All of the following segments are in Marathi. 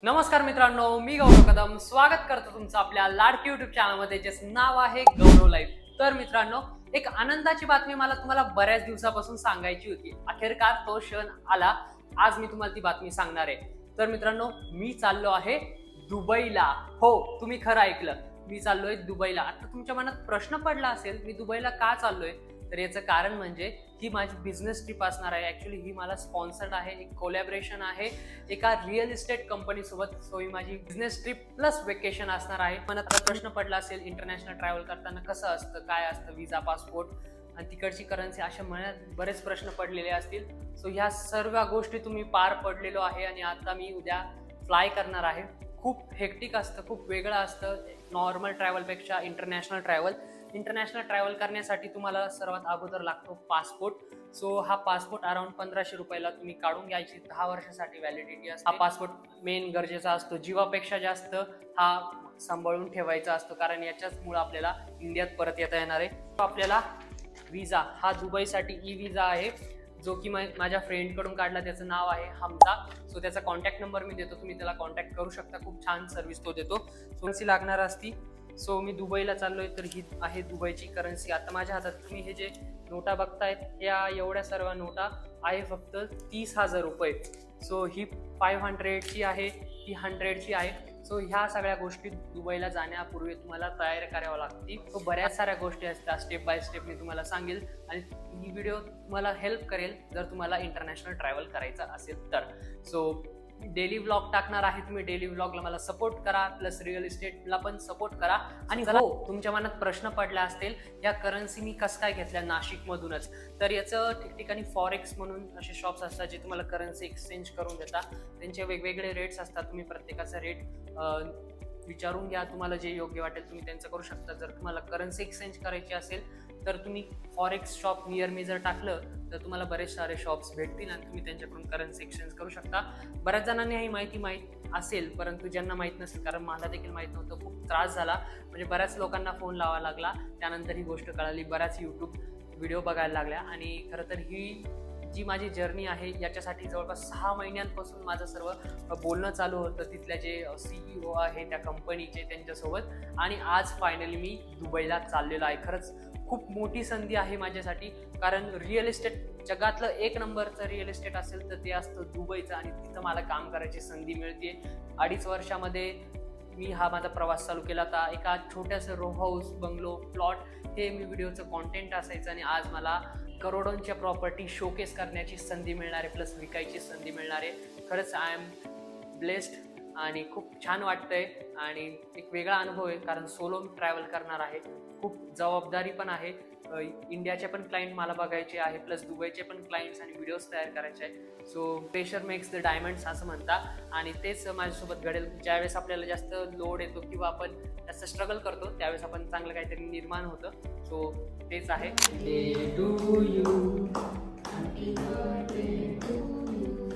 नमस्कार मित्रांनो, मी गौरव कदम स्वागत करतो तुमचं आपल्या लाडकी युट्यूब चॅनलमध्ये, ज्याचं नाव आहे गौरव लाईफ। तर मित्रांनो, एक आनंदाची बातमी मला तुम्हाला बऱ्याच दिवसापासून सांगायची होती। अखेरकार तो क्षण आला। आज मी तुम्हाला ती बातमी सांगणार आहे। तर मित्रांनो, मी चाललो आहे दुबईला। हो, तुम्ही खरं ऐकलं, मी चाललोय दुबईला। आता तुमच्या मनात प्रश्न पडला असेल, मी दुबईला का चाललोय? तर याचं कारण म्हणजे ही माझी बिझनेस ट्रिप असणार आहे। ॲक्च्युली ही मला स्पॉन्सर्ड आहे, एक कोलॅबरेशन आहे एका रिअल इस्टेट कंपनी सोबत। सो ही माझी बिझनेस ट्रिप प्लस वेकेशन असणार आहे। मनात प्रश्न पडला असेल, इंटरनॅशनल ट्रॅव्हल करताना कसं असतं, काय असतं, विजा, पासपोर्ट आणि तिकडची करन्सी, अशा मनात बरेच प्रश्न पडलेले असतील। सो ह्या सर्व गोष्टी तुम्ही पार पडलेलो आहे आणि आता मी उद्या फ्लाय करणार आहे। खूप हेक्टिक असतं, खूप वेगळं असतं नॉर्मल ट्रॅव्हलपेक्षा इंटरनॅशनल ट्रॅव्हल करण्यासाठी तुम्हाला सर्वात अगोदर लागतो पासपोर्ट। सो हा पासपोर्ट अराउंड 1500 रुपयाला तुम्ही काढून घ्यायची, 10 वर्षासाठी व्हॅलिडिटी असते। हा पासपोर्ट मेन गरजेचा असतो, जीवापेक्षा जास्त हा सांभाळून ठेवायचा असतो, कारण याच्याचमुळे आपल्याला इंडियात परत येता येणार आहे। आपल्याला विजा, हा दुबईसाठी ई विजा आहे, जो की माझ्या फ्रेंडकडून काढला। त्याचं नाव आहे हमजा। सो त्याचा कॉन्टॅक्ट नंबर मी देतो, तुम्ही त्याला कॉन्टॅक्ट करू शकता। खूप छान सर्व्हिस तो देतो। करन्सी लागणार असती। सो मी दुबईला चाललोय, तर ही आहे दुबईची करन्सी। आता माझ्या हातात तुम्ही हे जे नोटा बघतायत, या एवढ्या सर्व नोटा आहे फक्त 30,000 रुपये। सो ही 500ची आहे, ही 100ची आहे। सो ह्या सगळ्या गोष्टी दुबईला जाण्यापूर्वी तुम्हाला तयार कराव्या लागतील। तो बऱ्याच साऱ्या गोष्टी असतात, स्टेप बाय स्टेप मी तुम्हाला सांगेल आणि ही व्हिडिओ तुम्हाला हेल्प करेल जर तुम्हाला इंटरनॅशनल ट्रॅव्हल करायचं असेल तर। सो डेली व्लॉग टाकणार आहे, तुम्ही डेली व्लॉगला मला सपोर्ट करा, प्लस रिअल इस्टेटला पण सपोर्ट करा। आणि हो, तुमच्या मनात प्रश्न पडला असतील, या करन्सी मी कसं काय घेतल्या नाशिकमधूनच? तर याचं ठिकठिकाणी फॉरेक्स म्हणून असे शॉप्स असतात, जे तुम्हाला करन्सी एक्सचेंज करून देतात। त्यांचे वेगवेगळे रेट्स असतात, तुम्ही प्रत्येकाचा रेट विचारून घ्या। तुम्हाला जे योग्य वाटेल तुम्ही त्यांचं करू शकता। जर तुम्हाला करन्सी एक्सचेंज करायची असेल तर तुम्ही फॉरेक्स शॉप नियर मी जर टाकलं तर तुम्हाला बरेच सारे शॉप्स भेटतील आणि तुम्ही त्यांच्याकडून करन्सी एक्सचेंज करू शकता। बऱ्याच जणांनी ही माहिती माहीत असेल, परंतु ज्यांना माहीत नसेल, कारण मला देखील माहीत नव्हतं, खूप त्रास झाला। म्हणजे बऱ्याच लोकांना फोन लावावा लागला, त्यानंतर ही गोष्ट कळाली, बऱ्याच यूट्यूब व्हिडिओ बघायला लागल्या। आणि खरं तर ही जी माझी जर्नी आहे, याच्यासाठी जवळपास 6 महिन्यांपासून माझं सर्व बोलणं चालू होतं तिथल्या जे CEO आहे त्या कंपनीचे, त्यांच्यासोबत। आणि आज फायनली मी दुबईला चाललेलो आहे। खरंच खूप मोठी संधी आहे माझ्यासाठी, कारण रिअल इस्टेट जगातलं 1 नंबरचं रिअल इस्टेट असेल तर ते असतं दुबईचं, आणि तिथं मला काम करायची संधी मिळते। 2.5 वर्षामध्ये मी हा माझा प्रवास चालू केला होता। एका छोट्यासं रो हाऊस, बंगलो, प्लॉट, हे मी व्हिडिओचं कॉन्टेंट असायचं, आणि आज मला करोडोंच्या प्रॉपर्टी शोकेस करण्याची संधी मिळणार आहे, प्लस विकायची संधी मिळणार आहे। खरंच आय एम ब्लेस्ड आणि खूप छान वाटतंय आणि एक वेगळा अनुभव आहे, कारण सोलो ट्रॅव्हल करणार आहे। खूप जबाबदारी पण आहे। इंडियाचे पण क्लायंट मला बघायचे आहे, प्लस दुबईचे पण क्लायंट्स आणि व्हिडिओज तयार करायचे आहे। So pressure makes the diamonds असं म्हणतात, आणि तेच माझ्यासोबत घडेल। ज्यावेळेस आपल्याला जास्त लोड येतो किंवा आपण जास्त स्ट्रगल करतो, त्यावेळेस आपण चांगलं काहीतरी निर्माण होतं। सो तेच आहे।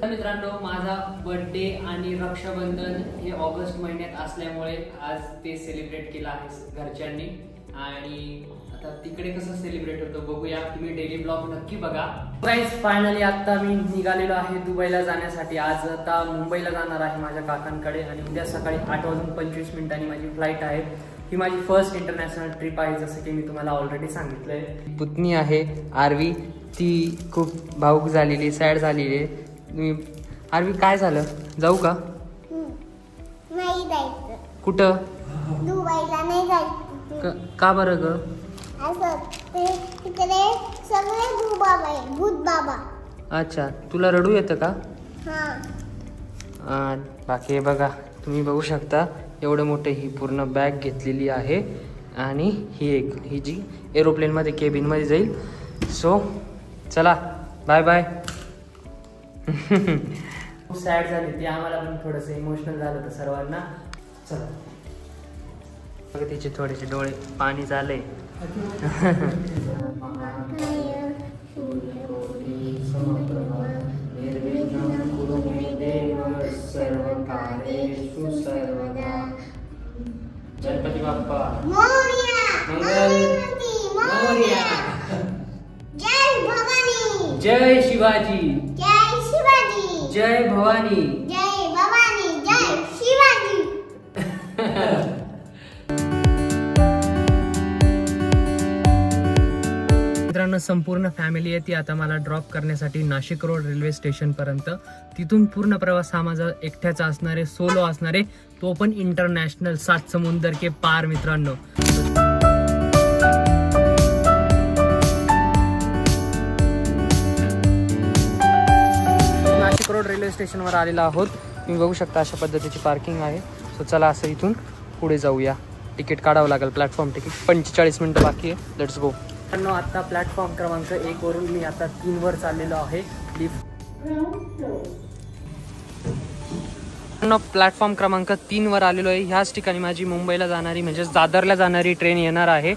मित्रांनो, माझा बर्थडे आणि रक्षाबंधन हे ऑगस्ट महिन्यात असल्यामुळे आज ते सेलिब्रेट केलं आहे घरच्यांनी। आणि आता तिकडे कसं सेलिब्रेट होतं बघूया, तुम्ही डेली ब्लॉग नक्की बघा। गाईज, फायनली आता मी निघालेलो आहे दुबईला जाण्यासाठी। आज आता मुंबईला जाणार आहे माझ्या काकांकडे, आणि उद्या सकाळी 8:25 माझी फ्लाईट आहे। ही माझी फर्स्ट इंटरनॅशनल ट्रिप आहे, जसं की मी तुम्हाला ऑलरेडी सांगितलंय। पुतणी आहे आरवी, ती खूप भावूक झालेली, सॅड झालेली आहे। आरवी, काय झालं, जाऊ का? नाही जायचं। कुठं? दुबईला नाही जायचं। का बरं ग? असं तिकडे सगळे भूत बाबा। अच्छा, तुला रडू येतं का? हां। बाकी बघा, तुम्ही बघू शकता, एवढे मोठे ही पूर्ण बॅग घेतलेली आहे, आणि ही जी एरोप्लेनमध्ये केबिनमध्ये जाईल। सो चला, बाय बाय। खूप सॅड झाली ती, आम्हाला पण थोडंसं इमोशनल झालं होतं सर्वांना। चला, बघा तिचे थोडेसे डोळे पाणी झाले। गणपती बाप्पा मंगल मोरया। जय भवानी। जय शिवाजी। जय शिवाजी। जय भवानी। जय भवानी। जय मित्रांनो संपूर्ण फॅमिली आहे ती आता मला ड्रॉप करण्यासाठी नाशिक रोड रेल्वे स्टेशन पर्यंत. तिथून पूर्ण प्रवास हा माझा एकट्याचा असणार आहे, सोलो असणार आहे, तो पण इंटरनॅशनल 7 समुंदर के पार मित्रांनो. नाशिक रोड रेल्वे स्टेशनवर आलेला आहोत. तुम्ही बघू शकता अशा पद्धतीची पार्किंग आहे. सो चला असं इथून पुढे जाऊया. तिकीट काढावं लागेल, प्लॅटफॉर्म तिकीट. 45 मिनिटं बाकी आहे. Let's go. आता प्लॅटफॉर्म क्रमांक 1 वरून मी आता 3 वर चाललेलो आहे. प्लॅटफॉर्म क्रमांक 3 वर आलेलो आहे. ह्याच ठिकाणी माझी मुंबईला जाणारी म्हणजे दादरला जाणारी ट्रेन येणार आहे.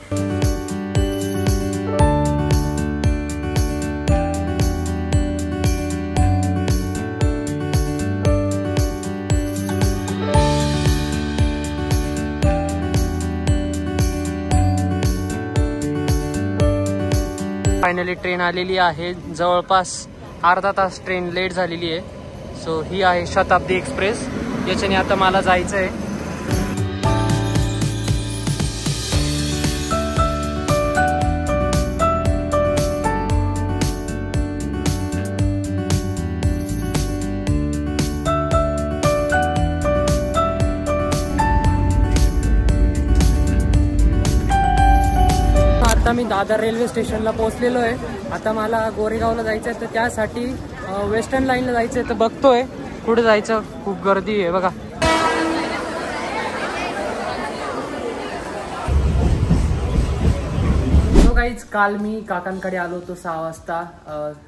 फायनली ट्रेन आलेली आहे. जवळपास अर्धा तास ट्रेन लेट झालेली आहे. सो ही आहे शताब्दी एक्सप्रेस. याच्याने आता मला जायचं आहे. आता मी दादर रेल्वे स्टेशनला पोहोचलेलो आहे. आता मला गोरेगावला जायचं आहे, तर त्यासाठी वेस्टर्न लाईनला जायचं आहे. तर बघतोय कुठे जायचं. खूप गर्दी आहे बघा. गाईज काल मी काकांकडे आलो होतो 6 वाजता,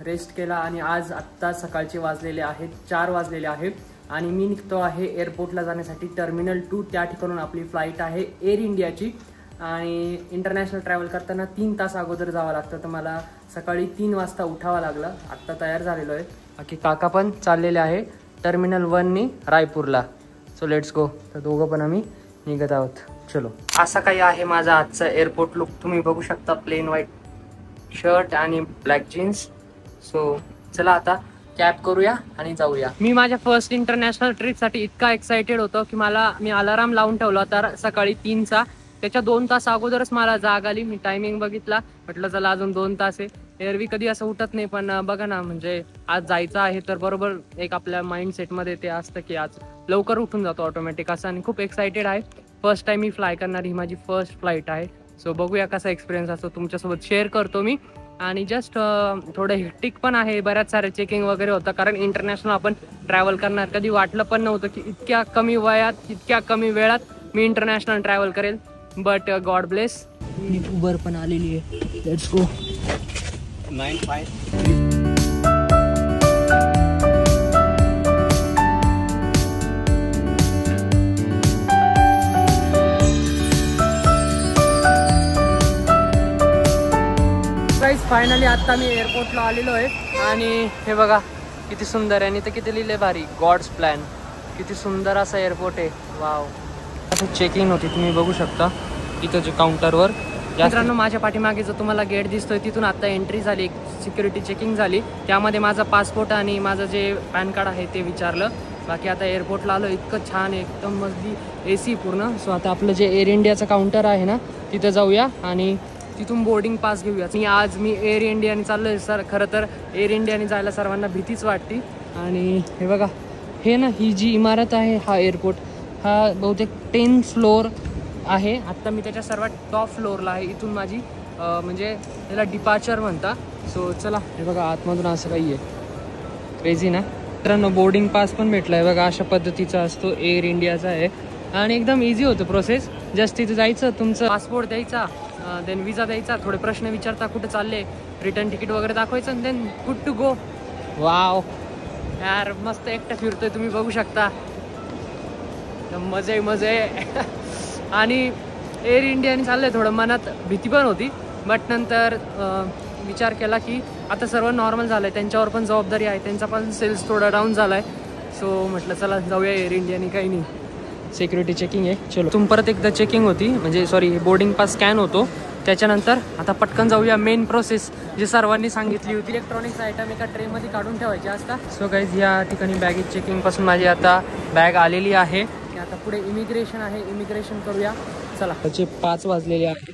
रेस्ट केला आणि आज आत्ता सकाळचे वाजलेले आहेत 4 वाजलेले आहेत आणि मी निघतो आहे एअरपोर्टला जाण्यासाठी. टर्मिनल 2 त्या ठिकाणून आपली फ्लाईट आहे एअर इंडियाची आणि इंटरनॅशनल ट्रॅव्हल करताना 3 तास अगोदर जावं लागतं. तर मला सकाळी 3 वाजता उठावं लागलं. आत्ता तयार झालेलो आहे. बाकी काका पण चाललेले आहे टर्मिनल 1 रायपूरला. So let's go. तर दोघं पण आम्ही निघत आहोत. चलो. असा काही आहे माझा आजचा एअरपोर्ट लुक. तुम्ही बघू शकता प्लेन व्हाईट शर्ट आणि ब्लॅक जीन्स. सो चला आता कॅब करूया आणि जाऊया. मी माझ्या फर्स्ट इंटरनॅशनल ट्रिपसाठी इतका एक्साइटेड होतो की मी अलाराम लावून ठेवला तर सकाळी 3चा. त्याच्या 2 तास अगोदरच मला जाग आली. मी टायमिंग बघितला, म्हटलं चला अजून 2 तास आहे. एरवी कधी असं उठत नाही, पण बघा ना, म्हणजे आज जायचं आहे तर बरोबर एक आपल्या माइंडसेटमध्ये ते असतं की आज लवकर उठून जातो ऑटोमॅटिक असं. आणि खूप एक्साइटेड आहे. फर्स्ट टाइम मी फ्लाय करणार, ही माझी फर्स्ट फ्लाईट आहे. सो बघूया कसा एक्सपिरियन्स असतो, तुमच्यासोबत शेअर करतो मी. आणि जस्ट थोडं हेक्टिक पण आहे, बऱ्याच सारे चेकिंग वगैरे होतं कारण इंटरनॅशनल आपण ट्रॅव्हल करणार. कधी वाटलं पण नव्हतं की इतक्या कमी वयात इतक्या कमी वेळात मी इंटरनॅशनल ट्रॅव्हल करेल. But God bless. उबर पण आलेली आहे. Let's go. 95 फायनली आता मी एअरपोर्टला आलेलो आहे आणि हे बघा किती सुंदर आहे. आणि ते किती लिहिले भारी, गॉड्स प्लॅन. किती सुंदर असा एअरपोर्ट आहे. वाव. असं चेकिंग होती, तुम्ही बघू शकता इथं जे काउंटरवर. मित्रांनो माझ्या पाठीमागे जो तुम्हाला गेट दिसतोय तिथून आता एंट्री झाली, एक सिक्युरिटी चेकिंग झाली. त्यामध्ये माझा पासपोर्ट आणि माझं जे पॅन कार्ड आहे ते विचारलं. बाकी आता एअरपोर्टला आलो. इतकं छान आहे, एकदम मजली AC पूर्ण. सो आता आपलं जे एअर इंडियाचं काउंटर आहे ना तिथं जाऊया आणि तिथून बोर्डिंग पास घेऊया. आज मी एअर इंडियाने चाललोय. सर खरं तर एअर इंडियाने जायला सर्वांना भीतीच वाटते. आणि हे बघा, हे ना ही जी इमारत आहे, हा एअरपोर्ट हा बहुतेक 10 फ्लोअर आहे. आत्ता मी त्याच्या सर्वात टॉप फ्लोअरला आहे. इथून माझी म्हणजे त्याला डिपार्चर म्हणता. सो चला. हे बघा आतमधून असं काही आहे, क्रेझी ना. मित्रांनो बोर्डिंग पास पण भेटला आहे बघा, अशा पद्धतीचा असतो, एअर इंडियाचा आहे आणि एकदम इझी होतं प्रोसेस. जस्ट तिथे जायचं, तुमचं पासपोर्ट द्यायचा, देन विजा द्यायचा, थोडे प्रश्न विचारता कुठे चालले, रिटर्न तिकीट वगैरे दाखवायचं आणि then good to go. Wow यार, मस्त एकटं फिरतोय, तुम्ही बघू शकता. मजे आणि एअर इंडियाने चाललंय. थोडं मनात भीती पण होती, बट नंतर विचार केला की आता सर्व नॉर्मल झालंय, त्यांच्यावर पण जबाबदारी आहे, त्यांचा पण सेल्स थोडा डाऊन झालाय. सो म्हटलं चला जाऊया एअर इंडियाने. काही नाही, सिक्युरिटी चेकिंग आहे. चलो. तुम परत एकदा चेकिंग होती, म्हणजे सॉरी बोर्डिंग पास स्कॅन होतो. त्याच्यानंतर आता पटकन जाऊया मेन प्रोसेस जी सर्वांनी सांगितली होती. इलेक्ट्रॉनिक्स आयटम एका ट्रेमध्ये काढून ठेवायचे असतात. सो गाईज या ठिकाणी बॅगेज चेकिंग पासून माझी आता बॅग आलेली आहे. आता पुढे इमिग्रेशन आहे, इमिग्रेशन करूया. चला. त्याचे 5 वाजलेले आहे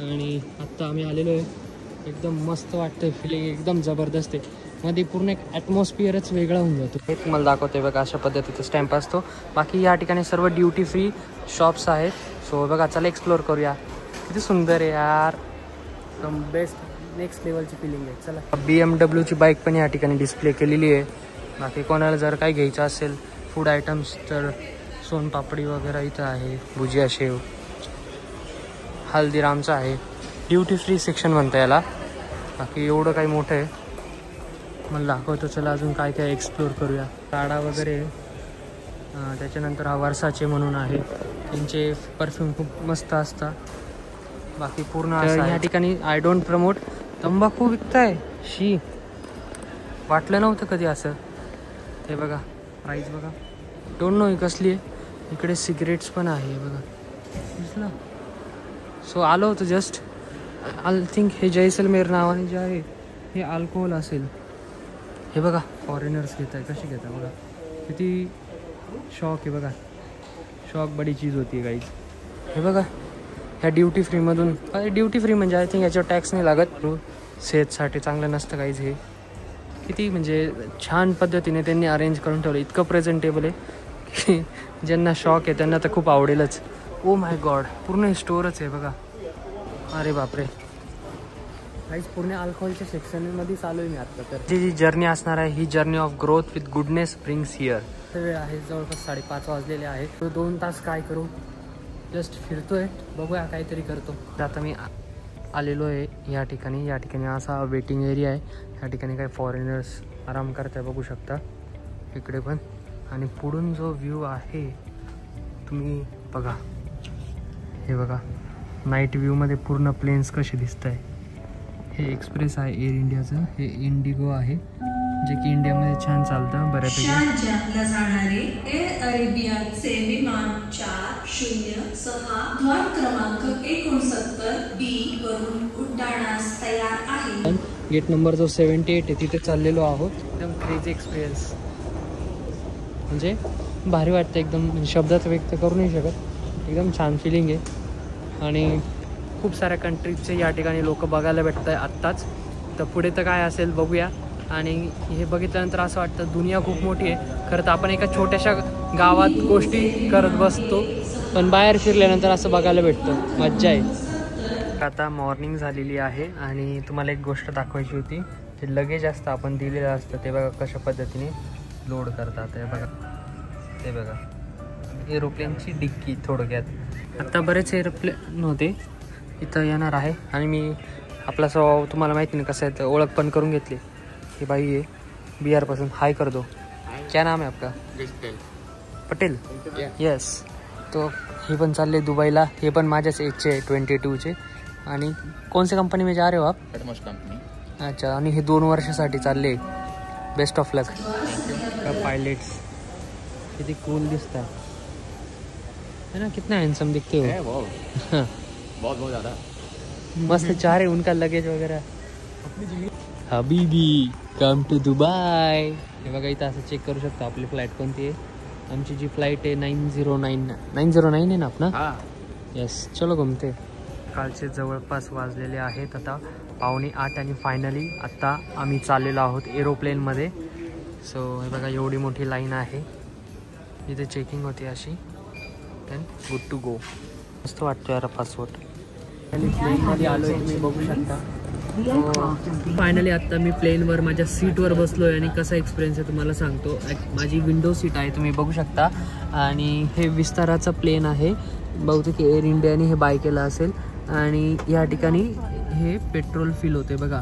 आणि आत्ता आम्ही आलेलो आहे एकदम मस्त वाटतंय, फिलिंग एकदम जबरदस्त आहे. मध्ये पूर्ण एक ॲटमॉस्फिअरच वेगळा होऊन जातो. हे तुम्हाला दाखवते बघा, अशा पद्धतीचा स्टॅम्प असतो. बाकी या ठिकाणी सर्व ड्युटी फ्री शॉप्स आहेत. सो बघा, चला एक्सप्लोअर करूया. किती सुंदर आहे यार, एकदम बेस्ट नेक्स्ट लेवलची फिलिंग आहे. चला, BMW ची बाईक पण या ठिकाणी डिस्प्ले केलेली आहे. बाकी कोणाला जर काही घ्यायचं असेल फूड आयटम्स तर सोनपापडी वगैरे इथं आहे, भुजिया शेव, हल्दीरामचं आहे. ड्युटी फ्री सेक्शन म्हणतं याला. बाकी एवढं काही मोठं आहे, मला दाखवतो. चला अजून काय काय एक्सप्लोअर करूया. काडा वगैरे, त्याच्यानंतर हा वर्साचे म्हणून आहे, त्यांचे परफ्यूम खूप मस्त असतात. बाकी पूर्ण असं या ठिकाणी आय डोंट प्रमोट, तंबाखू विकताय. शी, वाटलं नव्हतं कधी असं. हे बघा प्राईस बघा, डोंट नो ही कसली आहे. इकडे सिगरेट्स पण आहे बघा, दिसलं. सो आलो होतं जस्ट. आय थिंक हे जैसलमेर नावाने जे आहे हे अल्कोहोल असेल. हे बघा फॉरेनर्स घेत आहे, कसे घेतात बघा, किती शॉक आहे बघा. शॉक बडी चीज होती गाईज. हे बघा ह्या ड्युटी फ्रीमधून, ड्युटी फ्री म्हणजे आय थिंक याच्यावर टॅक्स नाही लागत. सेहतसाठी चांगलं नसतं गाईज. हे किती म्हणजे छान पद्धतीने त्यांनी अरेंज करून ठेवलं, इतकं प्रेझेंटेबल आहे की ज्यांना शॉक आहे त्यांना तर खूप आवडेलच. ओ माय गॉड, पूर्ण स्टोअरच आहे बघा. अरे बापरे गाईज, पूर्ण अल्कोहोलच्या सेक्शनमध्ये चालू आहे मी आता. तर जी जर्नी असणार आहे ही journey of growth with goodness brings here. वेळ आहे जवळपास 5:30 वाजलेले आहेत. तो 2 तास काय करू, जस्ट फिरतोय, बघूया काहीतरी करतो. आता मी आलेलो आहे या ठिकाणी. या ठिकाणी असा वेटिंग एरिया आहे. या ठिकाणी काही फॉरेनर्स आराम करताय, बघू शकता इकडे पण. आणि पुढून जो व्ह्यू आहे तुम्ही बघा, हे बघा नाईट व्ह्यूमध्ये पूर्ण प्लेन्स कसे दिसत आहे. हे एक्सप्रेस आहे एअर इंडियाचं, हे इंडिगो आहे जे की इंडियामध्ये छान चालतं बऱ्यापैकी. शारजाहला जाणारे एअर अरेबियाचे विमान 406 ध्वज क्रमांक 69B वरून उड्डाणास तयार आहे. गेट नंबर जो 78 आहे तिथे चाललेलो आहोत. एकदम क्रेझी एक्सपिरियन्स, म्हणजे भारी वाटतं एकदम, शब्दात व्यक्त करू नाही शकत. एकदम छान फिलिंग आहे. आणि खूप साऱ्या कंट्रीजचे या ठिकाणी लोक बघायला भेटत आहे आत्ताच. तर पुढे तर काय असेल बघूया. आणि हे बघितल्यानंतर असं वाटतं दुनिया खूप मोठी आहे. खरं तर आपण एका छोट्याशा गावात गोष्टी करत बसतो, पण बाहेर फिरल्यानंतर असं बघायला भेटतं, मज्जा आहे. आता मॉर्निंग झालेली आहे आणि तुम्हाला एक गोष्ट दाखवायची होती. जे लगेज असतं आपण दिलेलं असतं ते बघा कशा पद्धतीने लोड करतात. हे बघा, ते बघा एरोप्लेनची डिक्की थोडक्यात. आता बरेच एरोप्लेन होते इथं येणार आहे आणि मी आपला स्वभाव तुम्हाला माहिती नाही कसं आहे, तर ओळख पण करून घेतली. ही बाई आहे बिहारपासून. हाय कर दो. क्या नाम है आपका? पटेल. यस. तो हे पण चालले दुबईला. हे पण माझ्याच एजचे आहे, 22चे. आणि कोणत्या कंपनी में जा रहे हो आप? Atmos company. अच्छा. आणि हे 2 वर्षासाठी चालले. Best of luck. पायलट्स किती कूल दिसता है ना, कितना हैंडसम दिखते हो. बहुत बहुत ज़्यादा मस्त. 4 है उनका लगेज वगैरह. हबीबी कम टू दुबई. हे बघा इथं असं चेक करू शकता आपली फ्लाईट कोणती आहे. आमची जी फ्लाईट आहे 909 आहे ना आपला. येस. चलो घुमते. कालचे जवळपास वाजलेले आहेत आता 7:45 आणि फायनली आत्ता आम्ही चाललेलो आहोत एरोप्लेनमध्ये. सो हे बघा एवढी मोठी लाईन आहे, इथे चेकिंग होती अशी. Then good to go. मस्त वाटतो यार पासपोर्ट. आणि प्लेनमध्ये आलो आहे, तुम्ही बघू शकता. फायनली आत्ता मी प्लेनवर माझ्या सीटवर बसलो आहे आणि कसा एक्सपिरियन्स आहे तुम्हाला सांगतो. माझी विंडो सीट आहे, तुम्ही बघू शकता. आणि हे विस्ताराचं प्लेन आहे, बहुतेक एअर इंडियाने हे बाय केलं असेल. आणि या ठिकाणी हे पेट्रोल फिल होते बघा.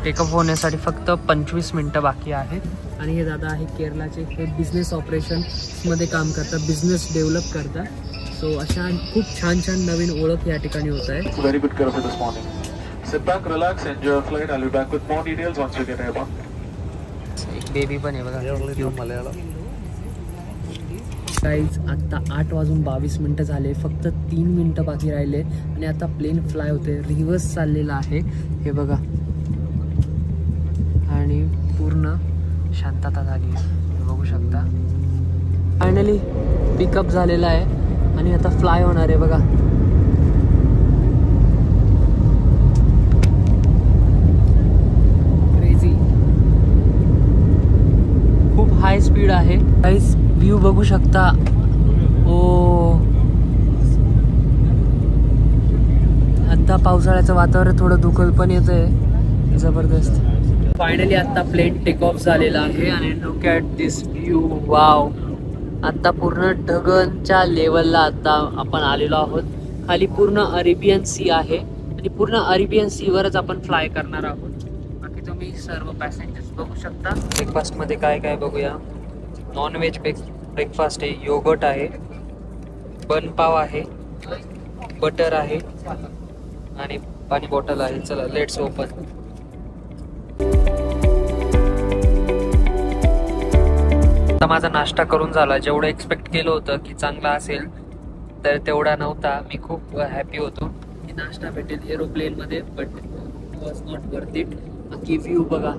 टेकअप होण्यासाठी फक्त 25 मिनटं बाकी आहेत. आणि हे दादा आहे केरलाचे, हे बिझनेस ऑपरेशनमध्ये काम करतात, बिझनेस डेव्हलप करतात. सो अशा खूप छान छान नवीन ओळख या ठिकाणी होत आहे. Very good cover this morning. Sit back, relax, enjoy your flight. I'll be back with more details once we get airborne. एक बेबी पण आहे बघा. गाईज आत्ता 8:22 झाले, फक्त 3 मिनटं बाकी राहिले आणि आता प्लेन फ्लाय होते. रिव्हर्स चाललेला आहे हे बघा. आणि पूर्ण शांतता झाली आहे, बघू शकता. फायनली पिकअप झालेला आहे आणि आता फ्लाय होणार आहे बघा. हाय स्पीड आहे. गाईस व्ह्यू बघू शकता. ओ आता पावसाळ्याचं वातावरण थोडं धुकल पण येतंय जबरदस्त. फायनली आता प्लेन टेक ऑफ झालेला आहे आणि look at this view. Wow. आता पूर्ण ढगनच्या लेवलला आता आपण आलेलो आहोत. खाली पूर्ण अरेबियन सी आहे आणि पूर्ण अरेबियन सीवरच आपण फ्लाय करणार आहोत. बाकी तुम्ही सर्व पॅसेंजर्स बघू शकता. ब्रेकफास्टमध्ये काय काय बघूया. नॉनव्हेज ब्रेकफास्ट आहे. योगर्ट आहे, बन पाव आहे, बटर आहे आणि पाणी बॉटल आहे. चला लेट्स ओपन. आता माझा नाश्ता करून झाला. जेवढं एक्सपेक्ट केलं होतं की चांगला असेल तर तेवढा नव्हता. मी खूप हॅपी होतो की नाश्ता भेटेल एरोप्लेनमध्ये, but was not worth it. बाकी व्ह्यू बघा.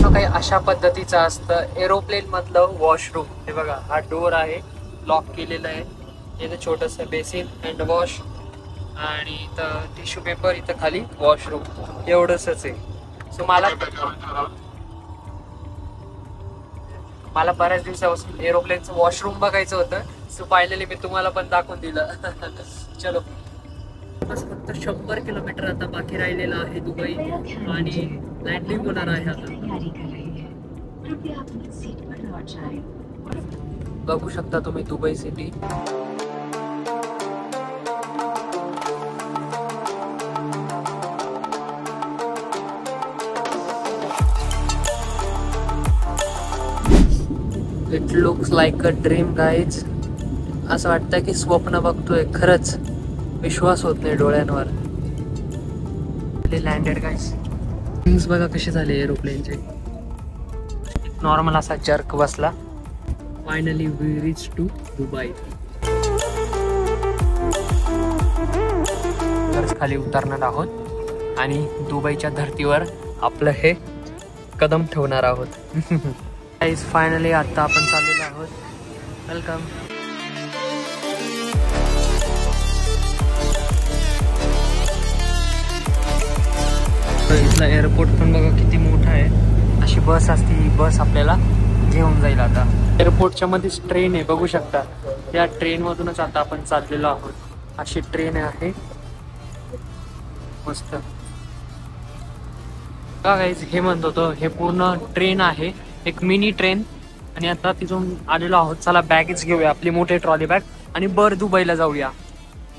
काही अशा पद्धतीचं असतं एरोप्लेन मधलं वॉशरूम. हे बघा, हा डोर आहे, लॉक केलेलं आहे. इथं छोटंसं बेसिन, हँड वॉश आणि इथं टिश्यू पेपर, इथं खाली वॉशरूम, एवढंच आहे. सो मला बऱ्याच दिवसापासून एरोप्लेनचं वॉशरूम बघायचं होतं. सो फायनली मी तुम्हाला पण दाखवून दिलं. चलो, बस फक्त 100 किलोमीटर आता बाकी राहिलेलं आहे दुबई आणि लँडिंग होणार आहे आता. बघू शकता तुम्ही Dubai city. It looks like a dream guys. असं वाटतं की स्वप्न बघतोय. खरंच विश्वास होत नाही डोळ्यांवर. Landed guys. विंग्स बघा कसे झाले एरोप्लेनचे. नॉर्मल असा जर्क बसला. Finally we reach to Dubai. खाली उतरणार आहोत आणि दुबईच्या धर्तीवर आपलं हे कदम ठेवणार आहोत. फायनली आता आपण चाललेलो आहोत. वेलकम. इथला एअरपोर्ट पण बघा किती मोठा आहे. अशी बस असते, ही बस आपल्याला घेऊन जाईल. आता एअरपोर्टच्या मध्येच ट्रेन आहे, बघू शकता. त्या ट्रेन मधूनच आता आपण चाललेलो आहोत. अशी ट्रेन आहे मस्त. गाईज हे म्हणत होतो, हे पूर्ण ट्रेन आहे, एक मिनी ट्रेन. आणि आता तिथून आलेलो आहोत. चला बॅगेज घेऊया, आपली मोठी ट्रॉली बॅग, आणि दुबईला जाऊया.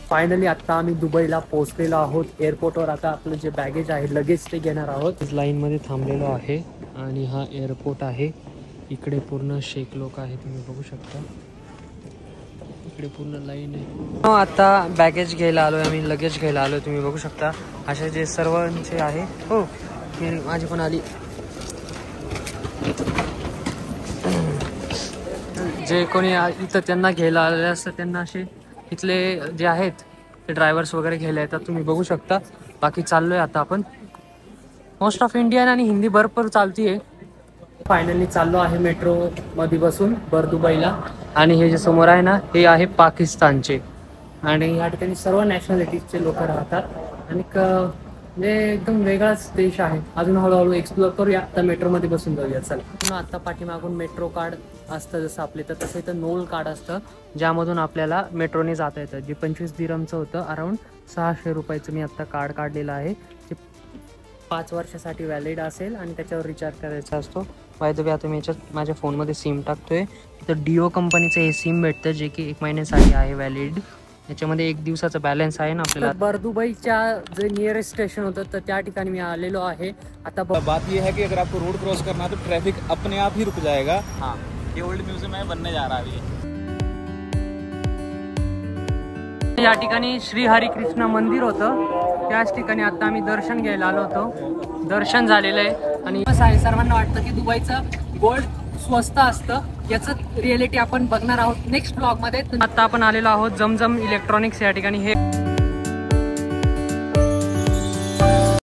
फायनली आता आम्ही दुबईला पोहोचलेलो आहोत. एअरपोर्टवर आता आपलं जे बॅगेज आहे, लगेज ते घेणार आहोत. लाईनमध्ये थांबलेलो आहे आणि हा एअरपोर्ट आहे. इकडे पूर्ण शेख लोक आहेत, तुम्ही बघू शकता. इकडे पूर्ण लाईन आहे. आता बॅगेज घ्यायला आलोय आम्ही, लगेज घ्यायला आलोय. तुम्ही बघू शकता असे जे सर्वांचे आहे. हो, माझी पण आली. जे कोणी इथं त्यांना घ्यायला आलेले असतं त्यांना असे इथले जे आहेत ते ड्रायव्हर्स वगैरे घ्यायला येतात. तुम्ही बघू शकता. बाकी चाललोय आता आपण. मोस्ट ऑफ इंडियन आणि हिंदी भरपूर चालतीये. फायनली चाललो आहे मेट्रो मध्ये बसून दुबईला. आणि हे जे समोर आहे ना, हे आहे पाकिस्तानचे. आणि या ठिकाणी सर्व नॅशनॅलिटीजचे लोक राहतात. आणि म्हणजे एकदम वेगळाच देश आहे. अजून हळूहळू एक्सप्लोर करूया. आता मेट्रोमध्ये बसून जाऊया. चला. पुन्हा आता पाठीमागून मेट्रो कार्ड असतं जसं आपले, तर तसं इथं नोल कार्ड असतं ज्यामधून आपल्याला मेट्रोने जाता येतं. जे 25 दिरहमचं होतं, अराऊंड 600 रुपयाचं मी आत्ता कार्ड काढलेलं आहे. जे 5 वर्षासाठी व्हॅलिड असेल आणि त्याच्यावर रिचार्ज करायचा असतो. बाय द वे आता मी याच्यात माझ्या फोनमध्ये सिम टाकतोय. तर डिओ कंपनीचं हे सिम भेटतं जे की 1 महिन्यासाठी आहे व्हॅलिड. याच्यामध्ये 1 दिवसाचा बॅलन्स आहे ना आपल्याला. दुबईच्या जे नियरेस्ट स्टेशन होतं तर त्या ठिकाणी मी आलेलो आहे. आता बात ये है कि अगर आपको रोड क्रॉस करना है तो ट्रैफिक अपने आप ही रुक जाएगा. हाँ, ये ओल्ड म्यूजियम है, बनने जा रहा है अभी. या ठिकाणी श्री हरी कृष्ण मंदिर होतं. त्याच ठिकाणी आता आम्ही दर्शन घ्यायला आलो होतो. दर्शन झालेलं आहे. आणि सर्वांना वाटतं की दुबईचं गोल्ड स्वस्त असतं. याचं रिअलिटी आपण बघणार आहोत नेक्स्ट ब्लॉग मध्ये. आता आपण आलेलो आहोत जमजम इलेक्ट्रॉनिक्स या ठिकाणी. हे